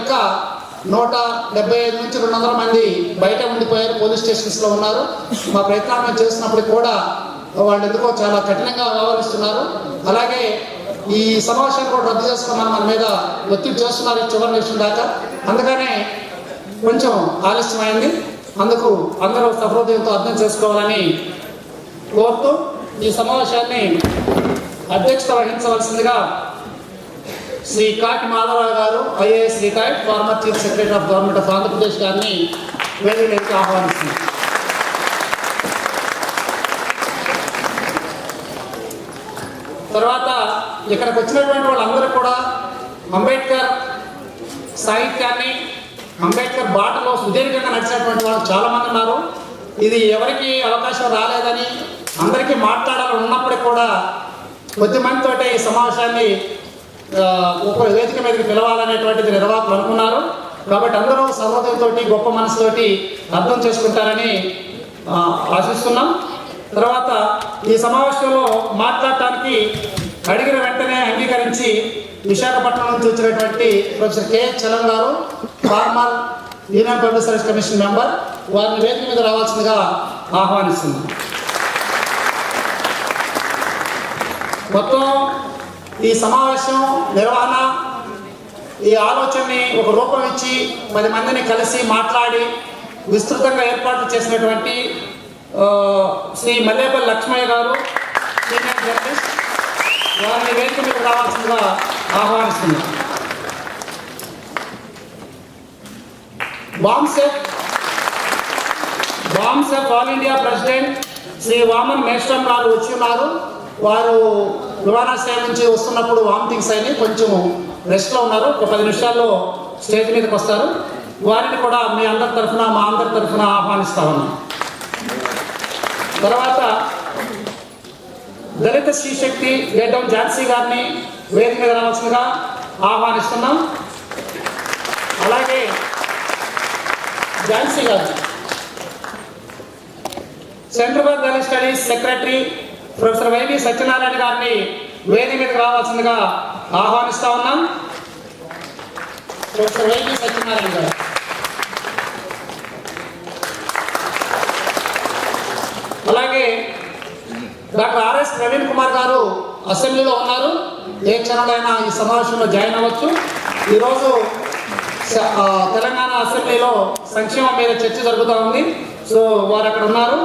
ఇంకా 175 నుంచి 200 మంది బయట ఉండిపోయారు, పోలీస్ స్టేషన్స్లో ఉన్నారు. మా ప్రయత్నం చేస్తున్నప్పుడు కూడా వాళ్ళు ఎందుకో చాలా కఠినంగా వ్యవహరిస్తున్నారు. అలాగే ఈ సమావేశాన్ని కూడా రద్దు చేసుకోమని మన మీద ఒత్తిడి చేస్తున్నారు చివరి నిమిషం దాకా. అందుకనే కొంచెం ఆలస్యమైంది. అందుకు అందరూ సహృదయంతో అర్థం చేసుకోవాలని కోరుతూ ఈ సమావేశాన్ని అధ్యక్షత వహించవలసిందిగా శ్రీ కాటి మాధవరావు గారు, IAS retired, former chief secretary of government of Andhra Pradesh గారిని వేదికలోకి ఆహ్వానిస్తుంది. తర్వాత ఇక్కడికి వచ్చినటువంటి వాళ్ళందరూ కూడా అంబేద్కర్ సాహిత్యాన్ని, అంబేద్కర్ బాటలో సుదీర్ఘంగా నడిచినటువంటి వాళ్ళు చాలామంది ఉన్నారు. ఇది ఎవరికి అవకాశం రాలేదని, అందరికీ మాట్లాడాలని ఉన్నప్పటికీ కూడా కొద్దిమందితోటి ఈ సమావేశాన్ని ఒక వేదిక మీదకి పిలవాలనేటువంటిది నిర్వాహకులు అనుకున్నారు. కాబట్టి అందరూ సహృదయంతో గొప్ప మనసుతోటి అర్థం చేసుకుంటారని ఆశిస్తున్నాం. తర్వాత ఈ సమావేశంలో మాట్లాడటానికి అడిగిన వెంటనే అంగీకరించి విశాఖపట్నం నుంచి వచ్చినటువంటి professor K Chalam garu, former Union Public Service Commission member, వారిని వేదిక మీద రావాల్సిందిగా ఆహ్వానిస్తున్నాం. మొత్తం ఈ సమావేశం నిర్వహణ, ఈ ఆలోచనని ఒక రూపం ఇచ్చి 10 మందిని కలిసి మాట్లాడి విస్తృతంగా ఏర్పాటు చేసినటువంటి శ్రీ మల్లేపల్లి లక్ష్మయ్య గారు, సీనియర్ జర్నలిస్ట్, వారిని వేదిక మీద రావాల్సిందిగా ఆహ్వానిస్తున్నారు. BAMCEF all India president Shri Waman Meshram గారు వచ్చి ఉన్నారు. వారు విమానాశ్రయం నుంచి వస్తున్నప్పుడు వామిటింగ్స్ అయినా కొంచెం రెస్ట్లో ఉన్నారు. ఒక 10 నిమిషాల్లో స్టేజ్ మీదకి వస్తారు. వారిని కూడా మీ అందరి తరఫున, మా అందరి తరఫున ఆహ్వానిస్తా ఉన్నాం. తర్వాత దళిత శ్రీశక్తి గేటం ఝాన్సీ గారిని వేదిక మీద రావాల్సిందిగా ఆహ్వానిస్తున్నాం. అలాగే Jhansi garu Centre for Dalit Studies secretary professor YV Satyanarayana గారిని వేదిక మీదకి రావాల్సిందిగా ఆహ్వానిస్తా ఉన్నాం. ప్రొఫెసర్ వైవి సత్యనారాయణ గారు. అలాగే డాక్టర్ ఆర్ఎస్ ప్రవీణ్ కుమార్ గారు అసెంబ్లీలో ఉన్నారు. ఏ క్షణంలో ఈ సమావేశంలో జాయిన్ అవ్వచ్చు. ఈరోజు తెలంగాణ అసెంబ్లీలో సంక్షేమం మీద చర్చ జరుగుతూ ఉంది. సో వారు అక్కడ ఉన్నారు.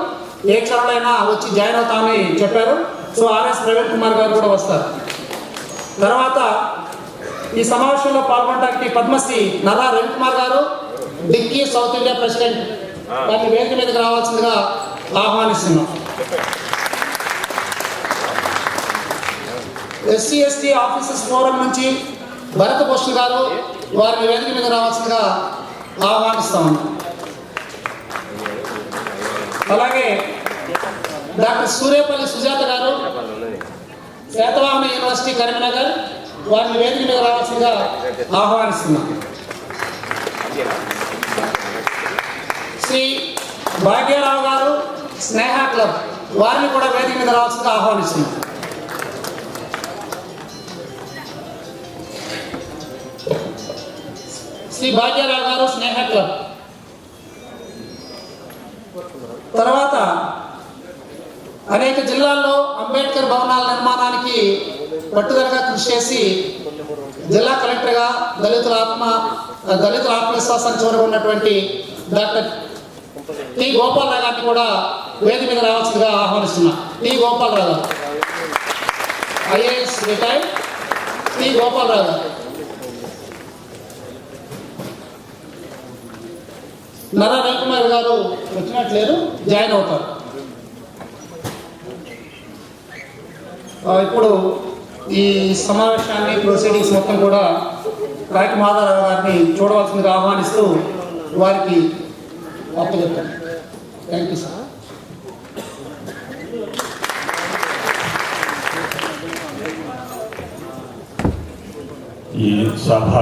ఏ క్షణంలో వచ్చి జాయిన్ అవుతామని చెప్పారు. సో ఆర్ఎస్ ప్రవీణ్ కుమార్ గారు కూడా వస్తారు. తర్వాత ఈ సమావేశంలో పాల్గొనడానికి పద్మశ్రీ నర్రా రవికుమార్ గారు, డిక్కీ సౌత్ ఇండియా ప్రెసిడెంట్, వారిని వేదిక మీదకి రావాల్సిందిగా ఆహ్వానిస్తున్నాం. SC/ST ఆఫీసర్స్ ఫోరం నుంచి భరత్ భూషణ్ గారు, వారిని వేదిక మీద రావాల్సిందిగా ఆహ్వానిస్తాం. అలాగే డాక్టర్ సూర్యపల్లి సుజాత గారు, శాతవాహన యూనివర్సిటీ కరీంనగర్, వారిని వేదిక మీద రావాల్సిందిగా ఆహ్వానిస్తున్నాం. శ్రీ భాగ్యరావు గారు, స్నేహ క్లబ్, వారిని కూడా వేదిక మీద రావాల్సిందిగా ఆహ్వానిస్తున్నాం. శ్రీ భాగ్యరావు గారు, స్నేహ క్లబ్. తర్వాత అనేక జిల్లాల్లో అంబేద్కర్ భవనాల నిర్మాణానికి పట్టుదలగా కృషి చేసి జిల్లా కలెక్టర్గా దళితుల ఆత్మవిశ్వాసాన్ని చూరగొన్నటువంటి డాక్టర్ టి గోపాలరావు గారిని కూడా వేదిక మీద రావాల్సిందిగా ఆహ్వానిస్తున్నా. టి గోపాలరావు గారు, ఐఏఎస్ రిటైర్డ్. టి గోపాలరావు గారు. నర్రా రవికుమార్ గారు వచ్చినట్లేరు, జాయిన్ అవుతారు. ఇప్పుడు ఈ సమావేశాన్ని, ప్రొసీడింగ్స్ మొత్తం కూడా కాటి మాధవరావు గారిని చూడవలసిందిగా ఆహ్వానిస్తూ వారికి అప్పచెప్తాను. Thank you sir. ఈ సభ